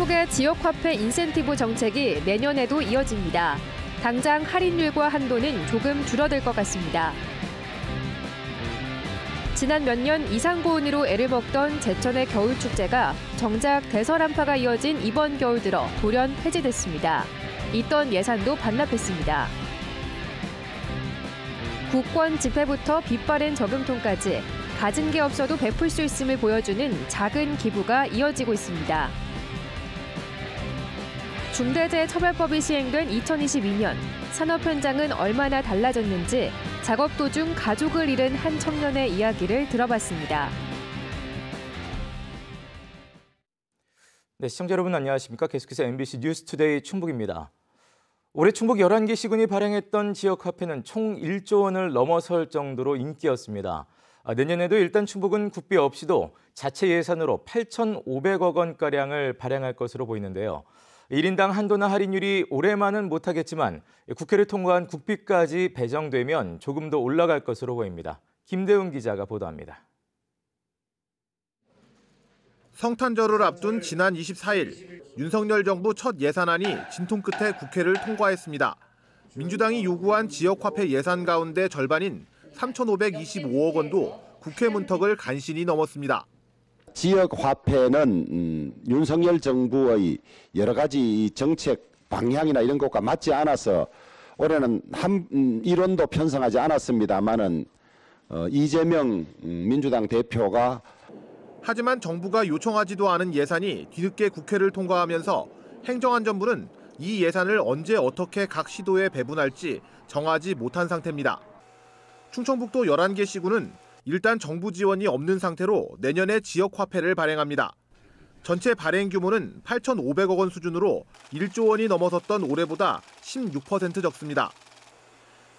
충북의 지역화폐 인센티브 정책이 내년에도 이어집니다. 당장 할인율과 한도는 조금 줄어들 것 같습니다. 지난 몇 년 이상고온으로 애를 먹던 제천의 겨울축제가 정작 대설한파가 이어진 이번 겨울 들어 돌연 폐지됐습니다. 있던 예산도 반납했습니다. 국권 집회부터 빛바랜 저금통까지 가진 게 없어도 베풀 수 있음을 보여주는 작은 기부가 이어지고 있습니다. 중대재해처벌법이 시행된 2022년, 산업 현장은 얼마나 달라졌는지 작업 도중 가족을 잃은 한 청년의 이야기를 들어봤습니다. 네, 시청자 여러분 안녕하십니까? 계속해서 MBC 뉴스투데이 충북입니다. 올해 충북 11개 시군이 발행했던 지역화폐는 총 1조 원을 넘어설 정도로 인기였습니다. 내년에도 일단 충북은 국비 없이도 자체 예산으로 8,500억 원가량을 발행할 것으로 보이는데요. 1인당 한도나 할인율이 올해만은 못하겠지만 국회를 통과한 국비까지 배정되면 조금 더 올라갈 것으로 보입니다. 김대웅 기자가 보도합니다. 성탄절을 앞둔 지난 24일, 윤석열 정부 첫 예산안이 진통 끝에 국회를 통과했습니다. 민주당이 요구한 지역화폐 예산 가운데 절반인 3,525억 원도 국회 문턱을 간신히 넘었습니다. 지역화폐는 윤석열 정부의 여러 가지 정책 방향이나 이런 것과 맞지 않아서 올해는 한 1원도 편성하지 않았습니다만은 이재명 민주당 대표가 하지만 정부가 요청하지도 않은 예산이 뒤늦게 국회를 통과하면서 행정안전부는 이 예산을 언제 어떻게 각 시도에 배분할지 정하지 못한 상태입니다. 충청북도 11개 시군은 일단 정부 지원이 없는 상태로 내년에 지역화폐를 발행합니다. 전체 발행 규모는 8,500억 원 수준으로 1조 원이 넘어섰던 올해보다 16% 적습니다.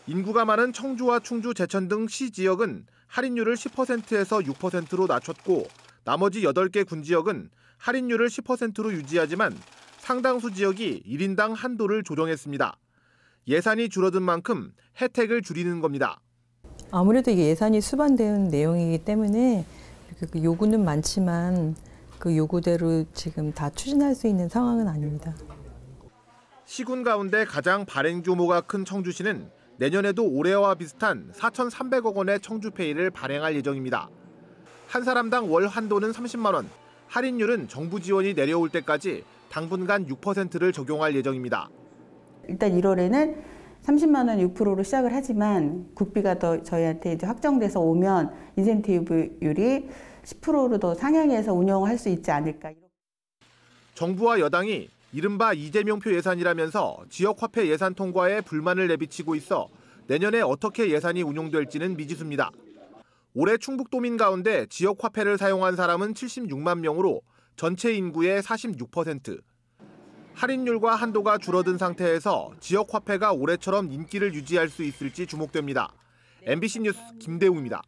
인구가 많은 청주와 충주, 제천 등 시 지역은 할인율을 10%에서 6%로 낮췄고 나머지 8개 군 지역은 할인율을 10%로 유지하지만 상당수 지역이 1인당 한도를 조정했습니다. 예산이 줄어든 만큼 혜택을 줄이는 겁니다. 아무래도 이게 예산이 수반되는 내용이기 때문에 그 요구는 많지만 그 요구대로 지금 다 추진할 수 있는 상황은 아닙니다. 시군 가운데 가장 발행 규모가 큰 청주시는 내년에도 올해와 비슷한 4,300억 원의 청주페이를 발행할 예정입니다. 한 사람당 월 한도는 30만 원, 할인율은 정부 지원이 내려올 때까지 당분간 6%를 적용할 예정입니다. 일단 1월에는 30만 원 6%로 시작을 하지만 국비가 더 저희한테 이제 확정돼서 오면 인센티브율이 10%로 더 상향해서 운영할 수 있지 않을까. 정부와 여당이 이른바 이재명표 예산이라면서 지역화폐 예산 통과에 불만을 내비치고 있어 내년에 어떻게 예산이 운용될지는 미지수입니다. 올해 충북도민 가운데 지역화폐를 사용한 사람은 76만 명으로 전체 인구의 46%. 할인율과 한도가 줄어든 상태에서 지역화폐가 올해처럼 인기를 유지할 수 있을지 주목됩니다. MBC 뉴스 김대웅입니다.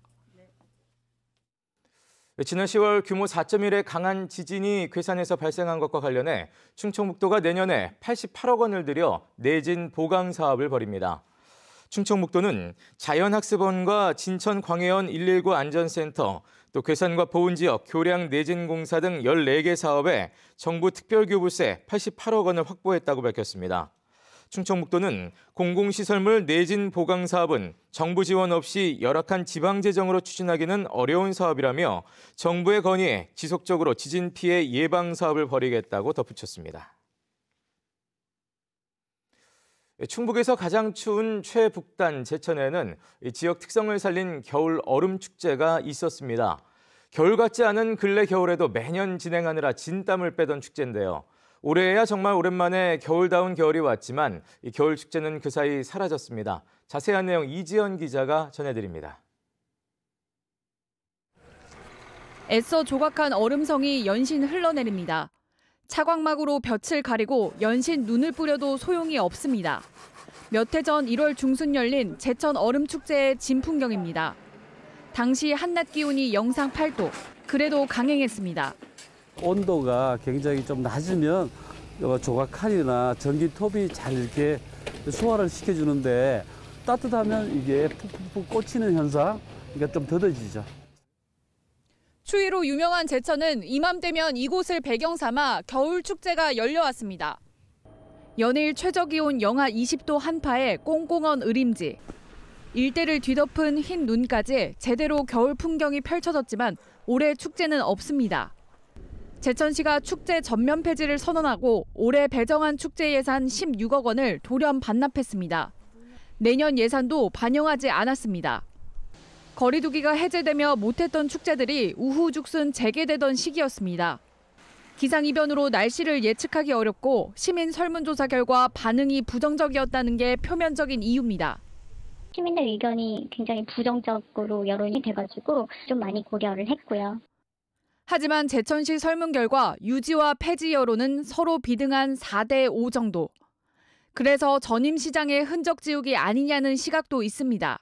지난 10월 규모 4.1의 강한 지진이 괴산에서 발생한 것과 관련해 충청북도가 내년에 88억 원을 들여 내진 보강 사업을 벌입니다. 충청북도는 자연학습원과 진천광해원 119 안전센터, 또 괴산과 보은지역 교량 내진공사 등 14개 사업에 정부 특별교부세 88억 원을 확보했다고 밝혔습니다. 충청북도는 공공시설물 내진 보강 사업은 정부 지원 없이 열악한 지방재정으로 추진하기는 어려운 사업이라며 정부의 건의에 지속적으로 지진 피해 예방 사업을 벌이겠다고 덧붙였습니다. 충북에서 가장 추운 최북단 제천에는 지역 특성을 살린 겨울 얼음 축제가 있었습니다. 겨울 같지 않은 근래 겨울에도 매년 진행하느라 진땀을 빼던 축제인데요. 올해야 정말 오랜만에 겨울다운 겨울이 왔지만 이 겨울 축제는 그 사이 사라졌습니다. 자세한 내용 이지연 기자가 전해드립니다. 애써 조각한 얼음성이 연신 흘러내립니다. 차광막으로 볕을 가리고 연신 눈을 뿌려도 소용이 없습니다. 몇 해 전 1월 중순 열린 제천 얼음축제의 진풍경입니다. 당시 한낮 기온이 영상 8도, 그래도 강행했습니다. 온도가 굉장히 좀 낮으면 조각칼이나 전기톱이 잘 이렇게 소화를 시켜주는데 따뜻하면 이게 푹푹푹 꽂히는 현상, 그러니까 좀 더뎌지죠. 추위로 유명한 제천은 이맘때면 이곳을 배경 삼아 겨울 축제가 열려왔습니다. 연일 최저기온 영하 20도 한파에 꽁꽁언 으림지. 일대를 뒤덮은 흰 눈까지 제대로 겨울 풍경이 펼쳐졌지만 올해 축제는 없습니다. 제천시가 축제 전면 폐지를 선언하고 올해 배정한 축제 예산 16억 원을 돌연 반납했습니다. 내년 예산도 반영하지 않았습니다. 거리두기가 해제되며 못했던 축제들이 우후죽순 재개되던 시기였습니다. 기상이변으로 날씨를 예측하기 어렵고 시민 설문조사 결과 반응이 부정적이었다는 게 표면적인 이유입니다. 시민들 의견이 굉장히 부정적으로 여론이 돼가지고 좀 많이 고려를 했고요. 하지만 제천시 설문 결과 유지와 폐지 여론은 서로 비등한 4대5 정도. 그래서 전임 시장의 흔적 지우기 아니냐는 시각도 있습니다.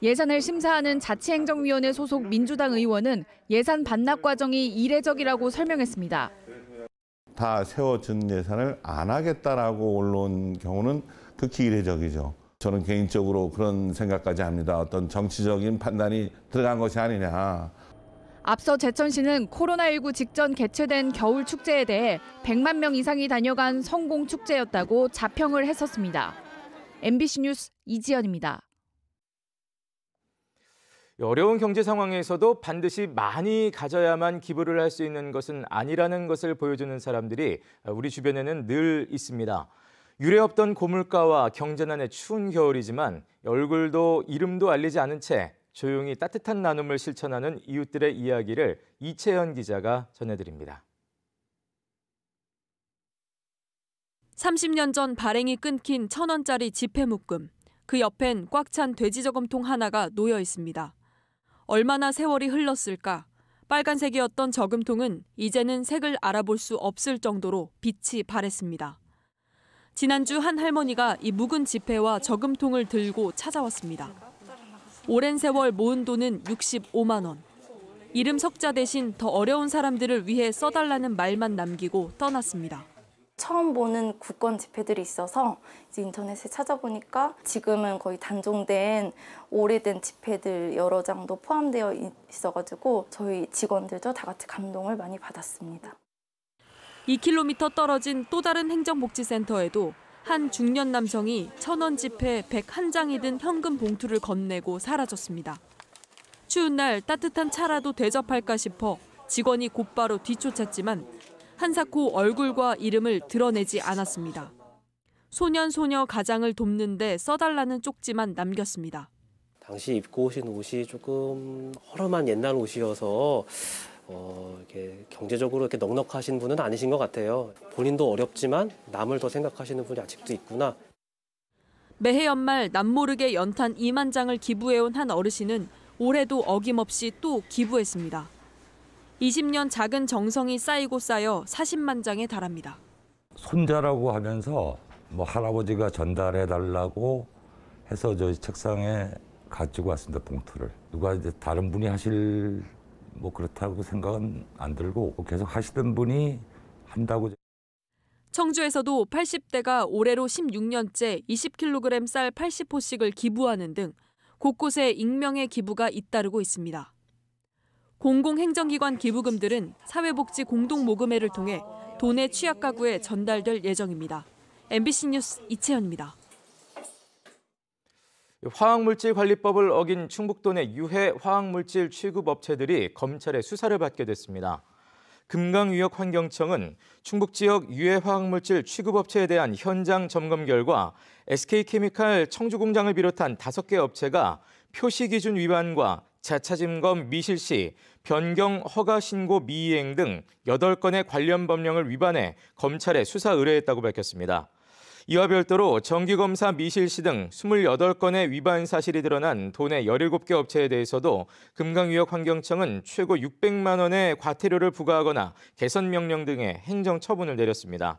예산을 심사하는 자치행정위원회 소속 민주당 의원은 예산 반납 과정이 이례적이라고 설명했습니다. 다 세워진 예산을 안 하겠다라고 올라온 경우는 극히 이례적이죠. 저는 개인적으로 그런 생각까지 합니다. 어떤 정치적인 판단이 들어간 것이 아니냐. 앞서 제천시는 코로나19 직전 개최된 겨울 축제에 대해 100만 명 이상이 다녀간 성공 축제였다고 자평을 했었습니다. MBC 뉴스 이지연입니다. 어려운 경제 상황에서도 반드시 많이 가져야만 기부를 할 수 있는 것은 아니라는 것을 보여주는 사람들이 우리 주변에는 늘 있습니다. 유례없던 고물가와 경제난의 추운 겨울이지만 얼굴도 이름도 알리지 않은 채 조용히 따뜻한 나눔을 실천하는 이웃들의 이야기를 이채연 기자가 전해드립니다. 30년 전 발행이 끊긴 1,000원짜리 지폐묶음. 그 옆엔 꽉 찬 돼지 저금통 하나가 놓여 있습니다. 얼마나 세월이 흘렀을까? 빨간색이었던 저금통은 이제는 색을 알아볼 수 없을 정도로 빛이 바랬습니다. 지난주 한 할머니가 이 묵은 지폐와 저금통을 들고 찾아왔습니다. 오랜 세월 모은 돈은 65만 원. 이름 석자 대신 더 어려운 사람들을 위해 써달라는 말만 남기고 떠났습니다. 처음 보는 국권 지폐들이 있어서 이제 인터넷에 찾아보니까 지금은 거의 단종된 오래된 지폐들 여러 장도 포함되어 있어가지고 저희 직원들도 다 같이 감동을 많이 받았습니다. 2km 떨어진 또 다른 행정복지센터에도 한 중년 남성이 1,000원 지폐 101장이 든 현금 봉투를 건네고 사라졌습니다. 추운 날 따뜻한 차라도 대접할까 싶어 직원이 곧바로 뒤쫓았지만 한사코 얼굴과 이름을 드러내지 않았습니다. 소년, 소녀 가장을 돕는데 써달라는 쪽지만 남겼습니다. 당시 입고 오신 옷이 조금 허름한 옛날 옷이어서 이렇게 경제적으로 이렇게 넉넉하신 분은 아니신 것 같아요. 본인도 어렵지만 남을 더 생각하시는 분이 아직도 있구나. 매해 연말 남모르게 연탄 2만 장을 기부해온 한 어르신은 올해도 어김없이 또 기부했습니다. 20년 작은 정성이 쌓이고 쌓여 40만 장에 달합니다. 손자라고 하면서 뭐 할아버지가 전달해달라고 해서 저희 책상에 가지고 왔습니다, 봉투를. 누가 이제 다른 분이 하실 뭐 그렇다고 생각은 안 들고 계속 하시던 분이 한다고. 청주에서도 80대가 올해로 16년째 20kg 쌀 80포씩을 기부하는 등 곳곳에 익명의 기부가 잇따르고 있습니다. 공공행정기관 기부금들은 사회복지 공동모금회를 통해 도내 취약가구에 전달될 예정입니다. MBC 뉴스 이채연입니다. 화학물질관리법을 어긴 충북도 내 유해 화학물질 취급업체들이 검찰의 수사를 받게 됐습니다. 금강위협환경청은 충북 지역 유해 화학물질 취급업체에 대한 현장 점검 결과 SK케미칼 청주공장을 비롯한 5개 업체가 표시기준 위반과 자차점검 미실시, 변경 허가 신고 미이행 등 8건의 관련 법령을 위반해 검찰에 수사 의뢰했다고 밝혔습니다. 이와 별도로 정기검사 미실시 등 28건의 위반 사실이 드러난 도내 17개 업체에 대해서도 금강위협환경청은 최고 600만 원의 과태료를 부과하거나 개선 명령 등의 행정처분을 내렸습니다.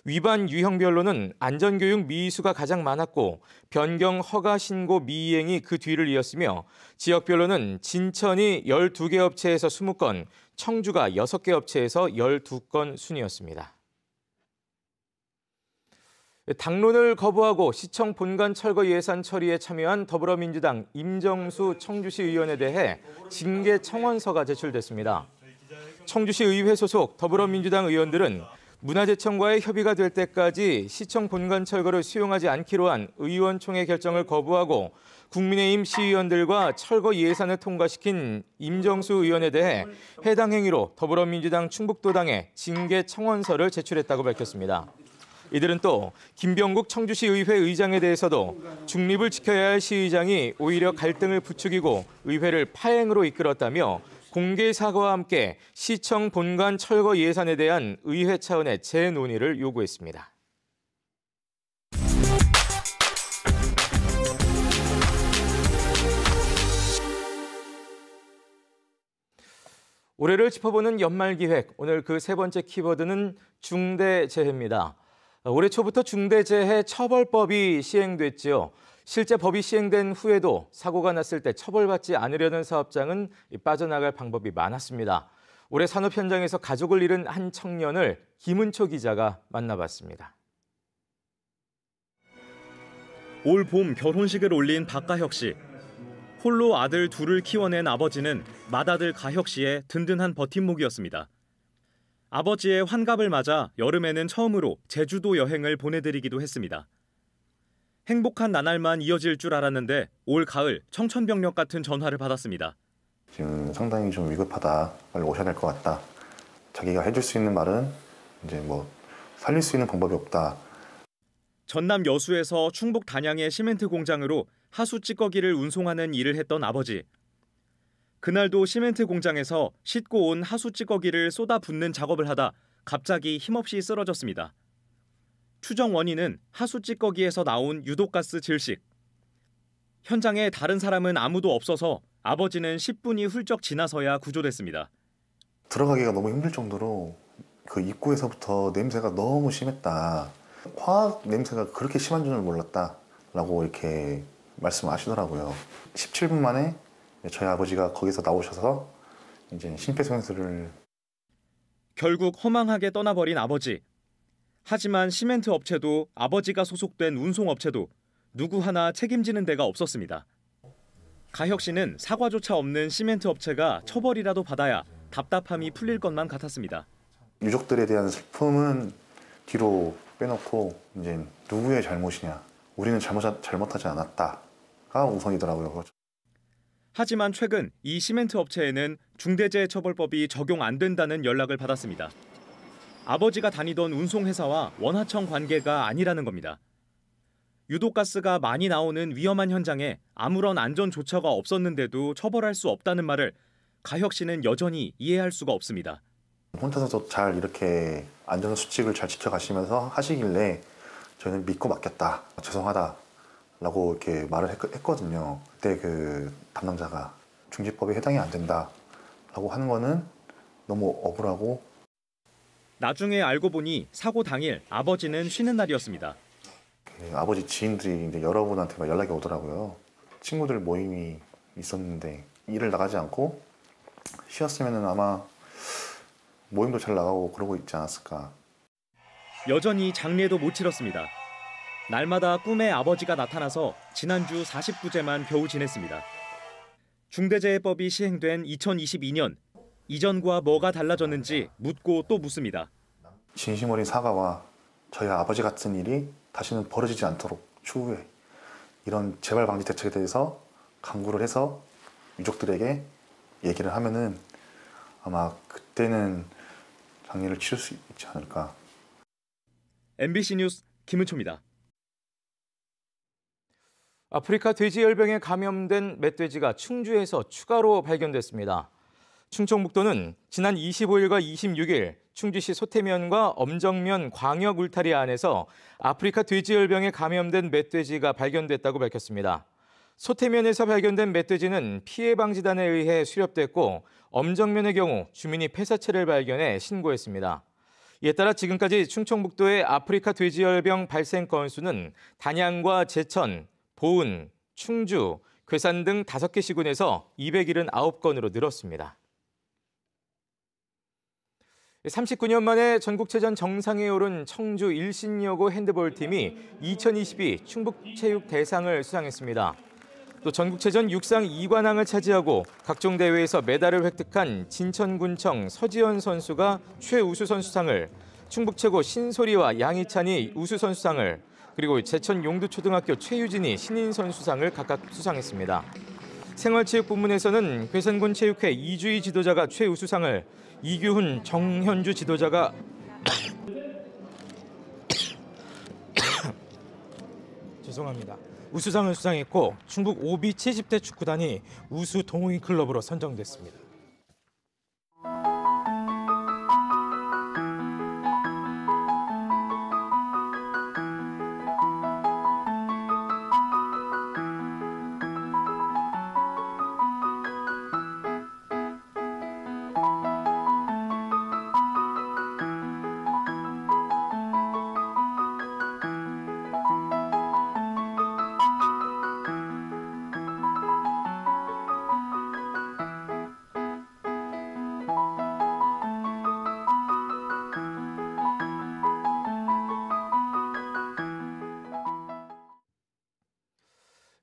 위반 유형별로는 안전교육 미수가 가장 많았고 변경 허가 신고 미이행이 그 뒤를 이었으며 지역별로는 진천이 12개 업체에서 20건, 청주가 6개 업체에서 12건 순이었습니다. 당론을 거부하고 시청 본관 철거 예산 처리에 참여한 더불어민주당 임정수 청주시 의원에 대해 징계 청원서가 제출됐습니다. 청주시 의회 소속 더불어민주당 의원들은 문화재청과의 협의가 될 때까지 시청 본관 철거를 수용하지 않기로 한 의원총회 결정을 거부하고 국민의힘 시의원들과 철거 예산을 통과시킨 임정수 의원에 대해 해당 행위로 더불어민주당 충북도당에 징계 청원서를 제출했다고 밝혔습니다. 이들은 또 김병국 청주시 의회 의장에 대해서도 중립을 지켜야 할 시의장이 오히려 갈등을 부추기고 의회를 파행으로 이끌었다며 공개 사과와 함께 시청 본관 철거 예산에 대한 의회 차원의 재논의를 요구했습니다. 올해를 짚어보는 연말기획, 오늘 그 세 번째 키워드는 중대재해입니다. 올해 초부터 중대재해처벌법이 시행됐지요. 실제 법이 시행된 후에도 사고가 났을 때 처벌받지 않으려는 사업장은 빠져나갈 방법이 많았습니다. 올해 산업 현장에서 가족을 잃은 한 청년을 김은초 기자가 만나봤습니다. 올 봄 결혼식을 올린 박가혁 씨. 홀로 아들 둘을 키워낸 아버지는 맏아들 가혁 씨의 든든한 버팀목이었습니다. 아버지의 환갑을 맞아 여름에는 처음으로 제주도 여행을 보내드리기도 했습니다. 행복한 나날만 이어질 줄 알았는데 올 가을 청천벽력 같은 전화를 받았습니다. 지금 상당히 좀 위급하다. 빨리 오셔야 될 것 같다. 자기가 해줄 수 있는 말은 이제 뭐 살릴 수 있는 방법이 없다. 전남 여수에서 충북 단양의 시멘트 공장으로 하수 찌꺼기를 운송하는 일을 했던 아버지. 그날도 시멘트 공장에서 싣고 온 하수 찌꺼기를 쏟아 붓는 작업을 하다 갑자기 힘없이 쓰러졌습니다. 추정 원인은 하수 찌꺼기에서 나온 유독가스 질식. 현장에 다른 사람은 아무도 없어서 아버지는 10분이 훌쩍 지나서야 구조됐습니다. 들어가기가 너무 힘들 정도로 그 입구에서부터 냄새가 너무 심했다. 화학 냄새가 그렇게 심한 줄은 몰랐다라고 이렇게 말씀하시더라고요. 17분 만에 저희 아버지가 거기서 나오셔서 이제 심폐소생술을. 결국 허망하게 떠나버린 아버지. 하지만 시멘트 업체도 아버지가 소속된 운송업체도 누구 하나 책임지는 데가 없었습니다. 가혁 씨는 사과조차 없는 시멘트 업체가 처벌이라도 받아야 답답함이 풀릴 것만 같았습니다. 유족들에 대한 슬픔은 뒤로 빼놓고 이제 누구의 잘못이냐. 우리는 잘못하지 않았다가 우선이더라고요. 하지만 최근 이 시멘트 업체에는 중대재해처벌법이 적용 안 된다는 연락을 받았습니다. 아버지가 다니던 운송회사와 원하청 관계가 아니라는 겁니다. 유독가스가 많이 나오는 위험한 현장에 아무런 안전조처가 없었는데도 처벌할 수 없다는 말을 가혁 씨는 여전히 이해할 수가 없습니다. 혼자서도 잘 이렇게 안전수칙을 잘 지켜가시면서 하시길래 저희는 믿고 맡겼다. 죄송하다라고 이렇게 말을 했거든요. 그때 그 담당자가 중지법에 해당이 안 된다라고 하는 거는 너무 억울하고. 나중에 알고 보니 사고 당일 아버지는 쉬는 날이었습니다. 아버지 지인들이 이제 여러분한테 막 연락이 오더라고요. 친구들 모임이 있었는데 일을 나가지 않고 쉬었으면 아마 모임도 잘 나가고 그러고 있지 않았을까. 여전히 장례도 못 치렀습니다. 날마다 꿈에 아버지가 나타나서 지난주 49제만 겨우 지냈습니다. 중대재해법이 시행된 2022년, 이전과 뭐가 달라졌는지 묻고 또 묻습니다. 진심 어린 사과와 저희 아버지 같은 일이 다시는 벌어지지 않도록 추후에 이런 재발 방지 대책에 대해서 강구를 해서 유족들에게 얘기를 하면은 아마 그때는 장례를 치를 수 있지 않을까. MBC 뉴스 김은초입니다. 아프리카 돼지열병에 감염된 멧돼지가 충주에서 추가로 발견됐습니다. 충청북도는 지난 25일과 26일 충주시 소태면과 엄정면 광역 울타리 안에서 아프리카 돼지열병에 감염된 멧돼지가 발견됐다고 밝혔습니다. 소태면에서 발견된 멧돼지는 피해방지단에 의해 수렵됐고 엄정면의 경우 주민이 폐사체를 발견해 신고했습니다. 이에 따라 지금까지 충청북도의 아프리카 돼지열병 발생 건수는 단양과 제천, 보은, 충주, 괴산 등 5개 시군에서 279건으로 늘었습니다. 39년 만에 전국체전 정상에 오른 청주 일신여고 핸드볼팀이 2022 충북체육대상을 수상했습니다. 또 전국체전 육상 2관왕을 차지하고 각종 대회에서 메달을 획득한 진천군청 서지연 선수가 최우수선수상을, 충북 최고 신소리와 양희찬이 우수선수상을, 그리고 제천 용두초등학교 최유진이 신인선수상을 각각 수상했습니다. 생활체육 부문에서는 괴산군 체육회 이주희 지도자가 최우수상을, 이규훈, 정현주 지도자가 죄송합니다. 우수상을 수상했고 충북 오비 70대 축구단이 우수 동호인 클럽으로 선정됐습니다.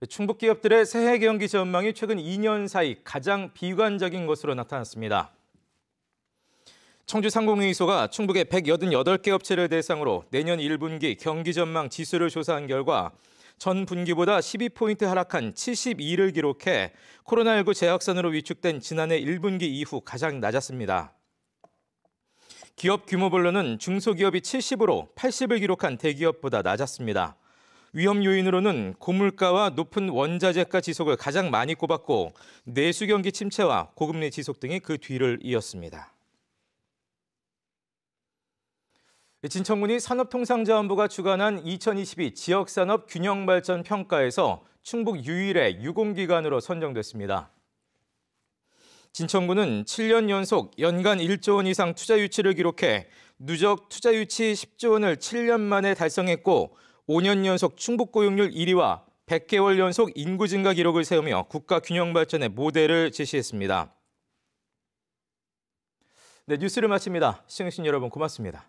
충북 기업들의 새해 경기 전망이 최근 2년 사이 가장 비관적인 것으로 나타났습니다. 청주상공회의소가 충북의 188개 업체를 대상으로 내년 1분기 경기 전망 지수를 조사한 결과 전 분기보다 12포인트 하락한 72를 기록해 코로나19 재확산으로 위축된 지난해 1분기 이후 가장 낮았습니다. 기업 규모별로는 중소기업이 70으로 80을 기록한 대기업보다 낮았습니다. 위험 요인으로는 고물가와 높은 원자재가 지속을 가장 많이 꼽았고 내수 경기 침체와 고금리 지속 등이 그 뒤를 이었습니다. 진천군이 산업통상자원부가 주관한 2022 지역산업 균형발전 평가에서 충북 유일의 유공기관으로 선정됐습니다. 진천군은 7년 연속 연간 1조 원 이상 투자 유치를 기록해 누적 투자 유치 10조 원을 7년 만에 달성했고 5년 연속 충북 고용률 1위와 100개월 연속 인구 증가 기록을 세우며 국가 균형 발전의 모델을 제시했습니다. 네, 뉴스를 마칩니다. 시청해주신 여러분 고맙습니다.